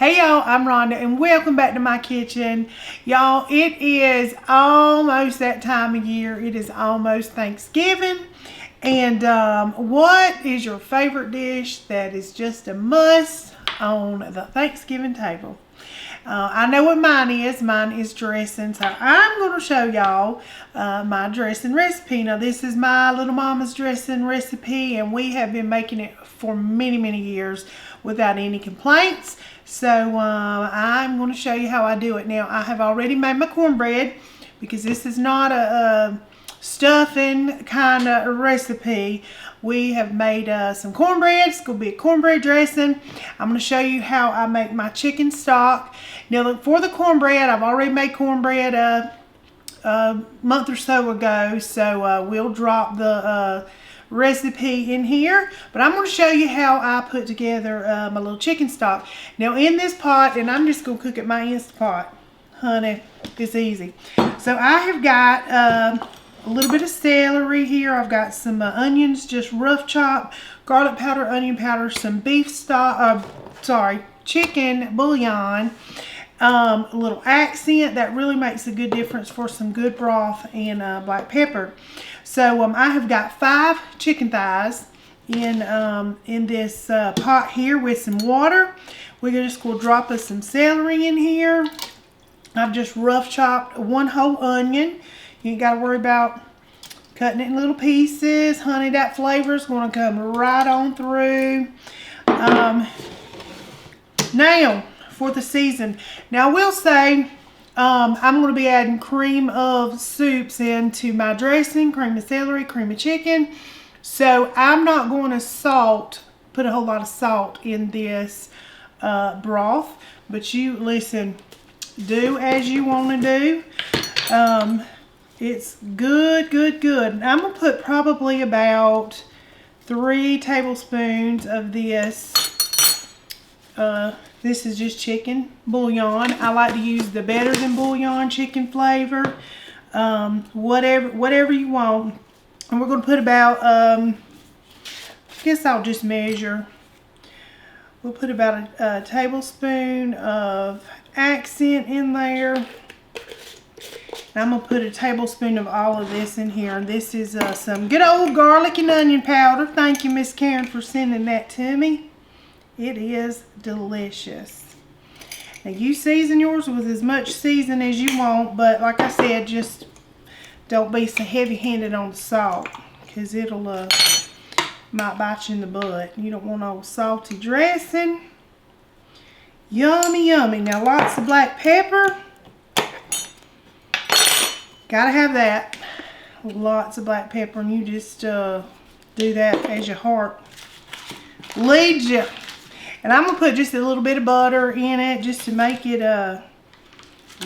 Hey y'all, I'm Rhonda and welcome back to my kitchen. Y'all, it is almost that time of year. It is almost Thanksgiving. And what is your favorite dish that is just a must on the Thanksgiving table? I know what mine is. Mine is dressing. So I'm going to show y'all my dressing recipe. Now this is my little mama's dressing recipe, and we have been making it for many years without any complaints. So I'm going to show you how I do it. Now I have already made my cornbread because this is not a stuffing kind of recipe. We have made some cornbread. It's going to be a cornbread dressing. I'm going to show you how I make my chicken stock. Now for the cornbread, I've already made cornbread a month or so ago. So we'll drop the recipe in here. But I'm going to show you how I put together my little chicken stock. Now in this pot, and I'm just going to cook it my Instant Pot. Honey, it's easy. So I have got a little bit of celery here. I've got some onions, just rough chop, garlic powder, onion powder, some beef stock, chicken bouillon, a little accent that really makes a good difference for some good broth, and black pepper. So I have got 5 chicken thighs in this pot here with some water. We're just going to drop us some celery in here. I've just rough chopped 1 whole onion. You ain't got to worry about cutting it in little pieces. Honey, that flavor is going to come right on through. Now, for the season. Now, I will say I'm going to be adding cream of soups into my dressing. Cream of celery, cream of chicken. So, I'm not going to put a whole lot of salt in this broth. But you, listen, do as you want to do. It's good. I'm going to put probably about 3 tablespoons of this. This is just chicken bouillon. I like to use the better than bouillon chicken flavor. Whatever you want. And we're going to put about, I guess I'll just measure. We'll put about a tablespoon of accent in there. I'm going to put a tablespoon of all of this in here. And this is some good old garlic and onion powder. Thank you, Miss Karen, for sending that to me. It is delicious. Now, you season yours with as much season as you want. But like I said, just don't be so heavy-handed on the salt, because it'll might bite you in the butt. You don't want all salty dressing. Yummy. Now, lots of black pepper. Gotta have that. Lots of black pepper, and you just do that as your heart leads you. And I'm gonna put just a little bit of butter in it just to make it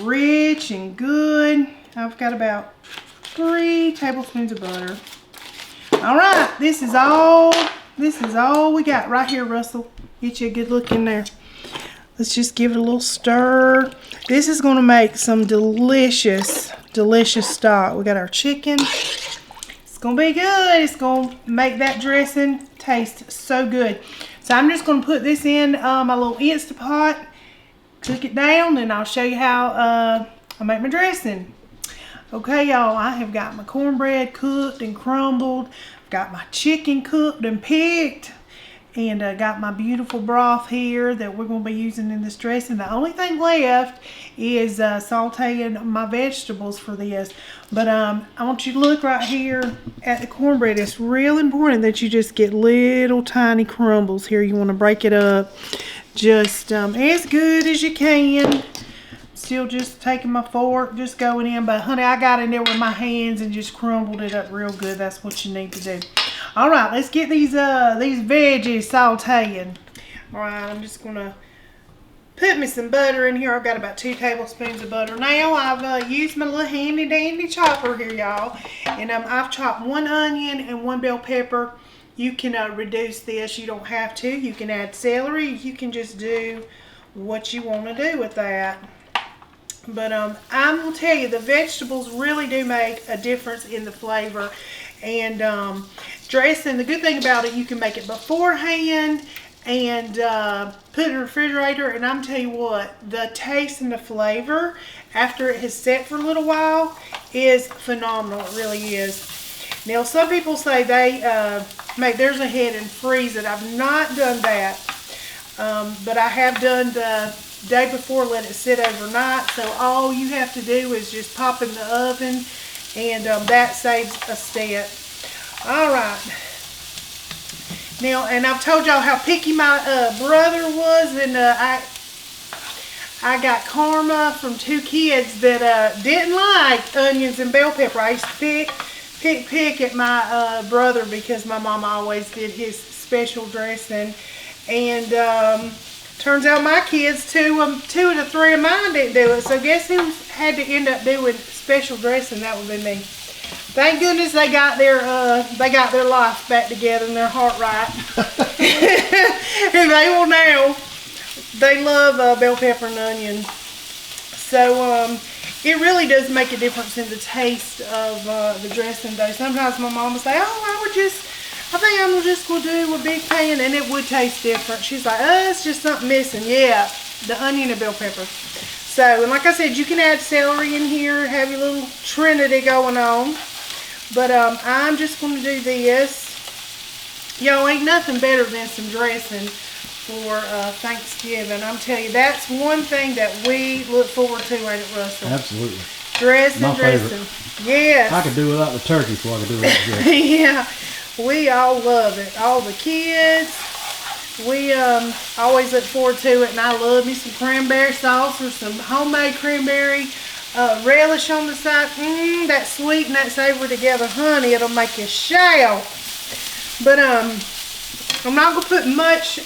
rich and good. I've got about 3 tablespoons of butter. All right, this is all we got right here, Russell. Get you a good look in there. Let's just give it a little stir. This is gonna make some delicious stock. We got our chicken. It's gonna be good. It's gonna make that dressing taste so good. So I'm just gonna put this in my little Instant Pot, cook it down, and I'll show you how I make my dressing. Okay, y'all, I have got my cornbread cooked and crumbled. I've got my chicken cooked and picked. And I got my beautiful broth here that we're going to be using in this dressing. The only thing left is sauteing my vegetables for this. But I want you to look right here at the cornbread. It's real important that you just get little tiny crumbles here. You want to break it up just as good as you can. Still just taking my fork, just going in. But honey, I got in there with my hands and just crumbled it up real good. That's what you need to do. All right, let's get these veggies sauteing. All right, I'm just gonna put me some butter in here. I've got about 2 tablespoons of butter. Now I've used my little handy dandy chopper here, y'all, and I've chopped 1 onion and 1 bell pepper. You can reduce this. You don't have to. You can add celery. You can just do what you want to do with that. But I'm gonna tell you, the vegetables really do make a difference in the flavor. And dressing, the good thing about it, you can make it beforehand and put it in the refrigerator, and I'm telling you what, the taste and the flavor after it has set for a little while is phenomenal. It really is. Now, some people say they make theirs ahead and freeze it. I've not done that, but I have done the day before, let it sit overnight. So all you have to do is just pop in the oven, and that saves a step. All right. Now, and I've told y'all how picky my brother was, and I got karma from 2 kids that didn't like onions and bell pepper. I used to pick at my brother because my mama always did his special dressing, and turns out my kids, 2 of the 3 of mine didn't do it. So guess who had to end up doing special dressing? That would be me. Thank goodness they got their life back together and their heart right. And they will now. They love bell pepper and onion. So it really does make a difference in the taste of the dressing though. Sometimes my mom will say, oh, I think I'm just going to do a big pan, and it would taste different. She's like, oh, it's just something missing. Yeah, the onion and bell pepper. So, and like I said, you can add celery in here, have your little trinity going on. But I'm just going to do this. Y'all, ain't nothing better than some dressing for Thanksgiving. I'm telling you, that's one thing that we look forward to right at Russell. Absolutely. Dressing. Yes. I could do without the turkey before I could do without the dressing. Yeah, we all love it. All the kids. We always look forward to it, and I love me some cranberry sauce or some homemade cranberry relish on the side. That sweet and that savory together, honey, it'll make you shout. But I'm not going to put much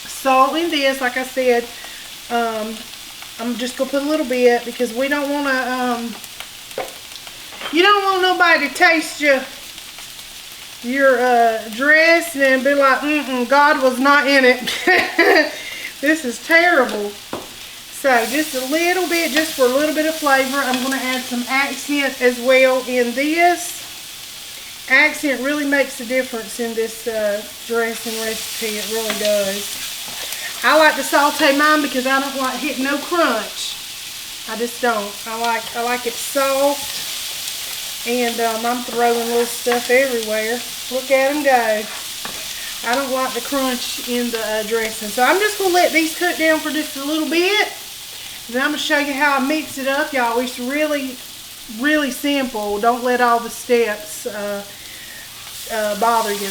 salt in this. Like I said, I'm just going to put a little bit because we don't want to, you don't want nobody to taste your dress and be like, God was not in it. This is terrible. So just a little bit, just for a little bit of flavor. I'm going to add some accent as well in this. Accent really makes a difference in this dressing recipe. It really does. I like to saute mine because I don't like hitting no crunch. I just don't. I like it soft. And I'm throwing little stuff everywhere. Look at them go. I don't like the crunch in the dressing. So I'm just going to let these cook down for just a little bit. Then I'm going to show you how I mix it up, y'all. It's really, really simple. Don't let all the steps bother you.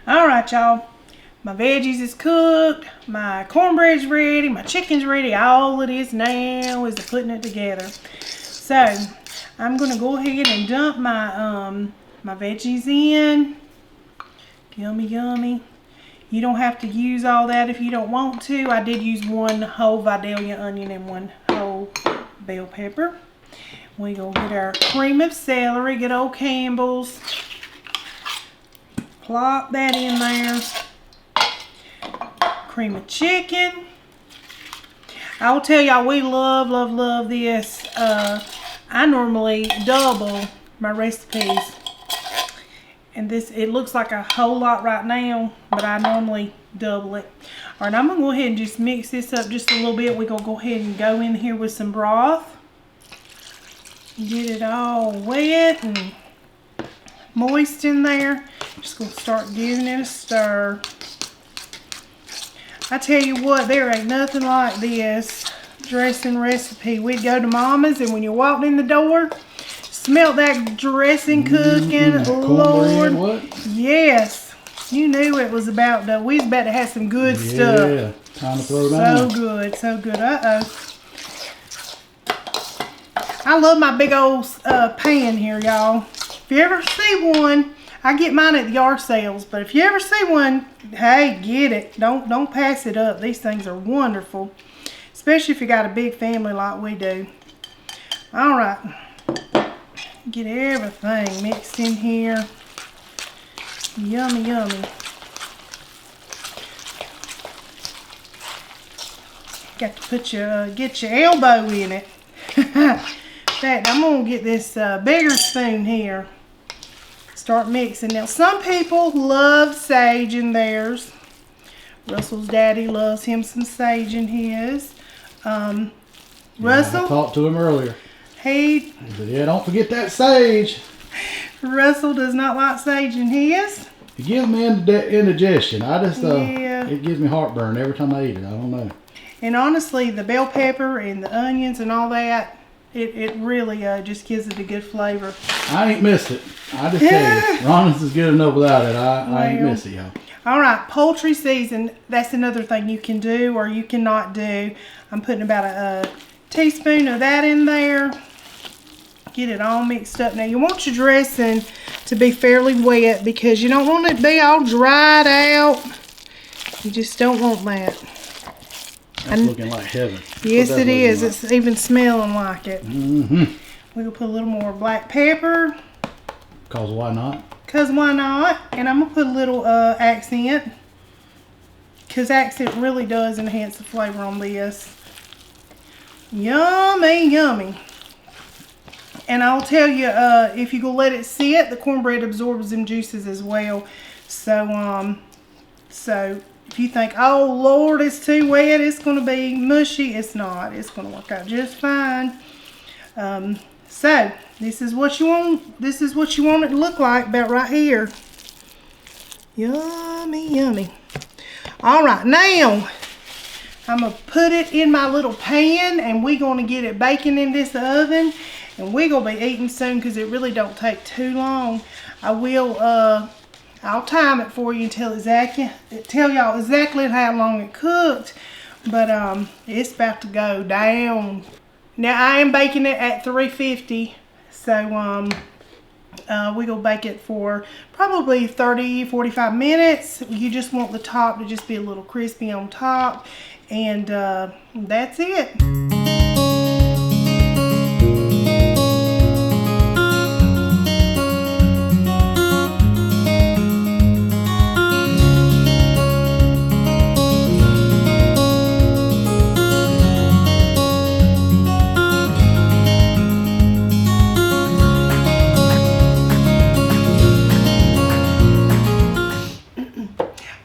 Alright, y'all. My veggies is cooked. My cornbread's ready. My chicken's ready. All it is now is putting it together. So I'm going to go ahead and dump my my veggies in. Yummy, yummy. You don't have to use all that if you don't want to. I did use 1 whole Vidalia onion and 1 whole bell pepper. We go get our cream of celery, good old Campbell's. Plop that in there. Cream of chicken. I'll tell y'all, we love, love, love this. I normally double my recipes. And this, it looks like a whole lot right now, but I normally double it. All right, I'm going to go ahead and just mix this up just a little bit. We're going to go ahead and go in here with some broth. Get it all wet and moist in there. Just going to start giving it a stir. I tell you what, there ain't nothing like this dressing recipe. We'd go to Momma's, and when you walked in the door, smelled that dressing cooking, Lord. What? Yes. You knew it was about to, we was about to have some good stuff. Yeah, time to throw down. So good, so good. Uh-oh. I love my big old pan here, y'all. If you ever see one, I get mine at the yard sales, but if you ever see one, hey, get it. Don't pass it up. These things are wonderful, especially if you got a big family like we do. All right. Get everything mixed in here. Yummy, yummy. Got to put get your elbow in it. In fact, I'm gonna get this bigger spoon here. Start mixing. Now, some people love sage in theirs. Russell's daddy loves him some sage in his. Russell, I talked to him earlier. He said, yeah, don't forget that sage. Russell does not like sage in his. It gives me indigestion. I just, Yeah. it gives me heartburn every time I eat it. I don't know. And honestly, the bell pepper and the onions and all that, it really just gives it a good flavor. I ain't missed it. I just tell you, Ronald's is good enough without it. I ain't missed it, y'all. All right, poultry season, that's another thing you can do or you cannot do. I'm putting about a teaspoon of that in there. Get it all mixed up. Now, you want your dressing to be fairly wet because you don't want it to be all dried out. You just don't want that. That's looking like heaven. Yes, it is. Like. It's even smelling like it. Mm-hmm. We'll put a little more black pepper. Because why not? Because why not? And I'm going to put a little accent. Because accent really does enhance the flavor on this. Yummy, yummy. And I'll tell you, if you go let it sit, the cornbread absorbs them juices as well. So if you think, oh Lord, it's too wet, it's going to be mushy, it's not. It's going to work out just fine. So this is what you want. This is what you want it to look like about right here. Yummy, yummy. All right, now I'm going to put it in my little pan and we're going to get it baking in this oven. And we're going to be eating soon because it really don't take too long. I'll time it for you and tell y'all exactly how long it cooked. But it's about to go down. Now I am baking it at 350. So we're going to bake it for probably 30-45 minutes. You just want the top to just be a little crispy on top. And that's it.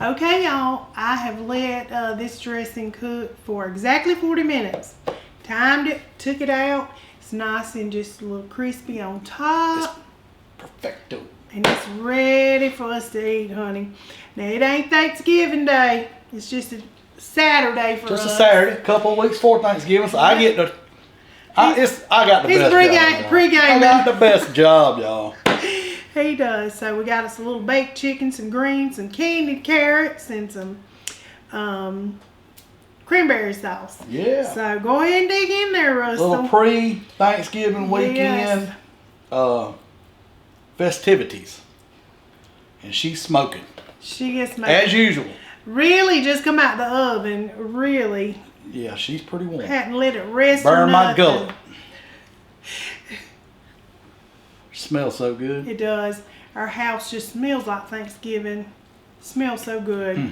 Okay, y'all, I have let this dressing cook for exactly 40 minutes. Timed it, took it out. It's nice and just a little crispy on top. It's perfecto. And it's ready for us to eat, honey. Now, it ain't Thanksgiving Day. It's just a Saturday for us. Just a Saturday, a couple of weeks before Thanksgiving. So I get the, I got the best job. Pre-game. I got the best job, y'all. He does. So we got us a little baked chicken, some greens, some candied carrots, and some cranberry sauce. Yeah. So go ahead and dig in there, Russell. Little pre-Thanksgiving weekend festivities. And she's smoking. She gets smoking. As usual. Really just come out the oven. Really. Yeah, she's pretty warm. Hadn't let it rest Burn or my nothing. gullet. Smells so good. It does. Our house just smells like Thanksgiving. Smells so good. It is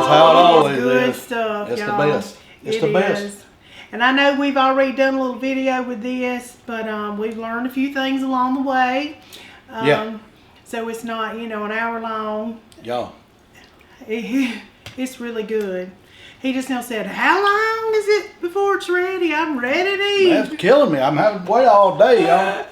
how it always is. Good stuff, It's y'all. the best. It's the best. Is. And I know we've already done a little video with this, but we've learned a few things along the way. Yeah. So it's not, an hour long. Y'all. It's really good. He just now said, how long is it before it's ready? I'm ready to eat. That's killing me. I'm having to wait all day, y'all.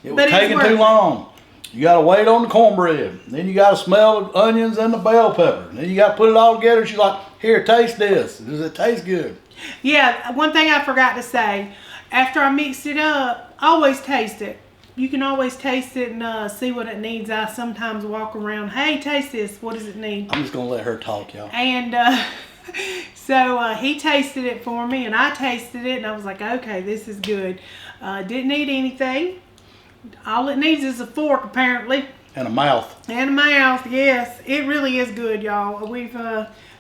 It was taking too long. You got to wait on the cornbread. Then you got to smell the onions and the bell pepper. Then you got to put it all together. She's like, here, taste this. Does it taste good? Yeah, one thing I forgot to say. After I mixed it up, always taste it. You can always taste it and see what it needs. I sometimes walk around, hey, taste this. What does it need? I'm just going to let her talk, y'all. And so he tasted it for me, and I tasted it, and I was like, okay, this is good. Didn't need anything. All it needs is a fork, apparently. And a mouth. And a mouth, yes. It really is good, y'all. We've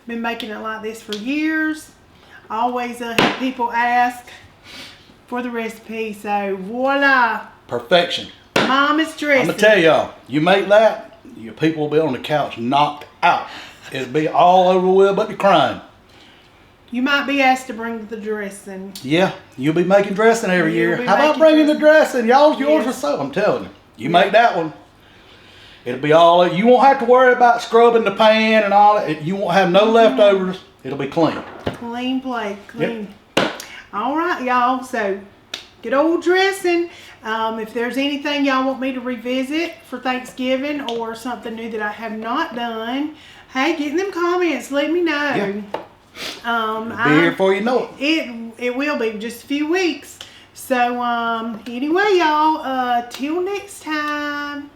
been making it like this for years. Always have people ask for the recipe, so voila. Perfection. Mama's dressing. I'm going to tell y'all, you make that, your people will be on the couch knocked out. It'll be all over with but the crying. You might be asked to bring the dressing. Yeah, you'll be making dressing every year. How about bringing the dressing? Y'all's yours or so. I'm telling you. You make that one. It'll be all, you won't have to worry about scrubbing the pan and all that. You won't have no leftovers. It'll be clean. Clean plate, clean. Yep. All right, y'all. So, good old dressing. If there's anything y'all want me to revisit for Thanksgiving or something new that I have not done, hey, get in them comments. Let me know. Yeah. Be here before you know it. It will be just a few weeks. So, anyway, y'all, till next time.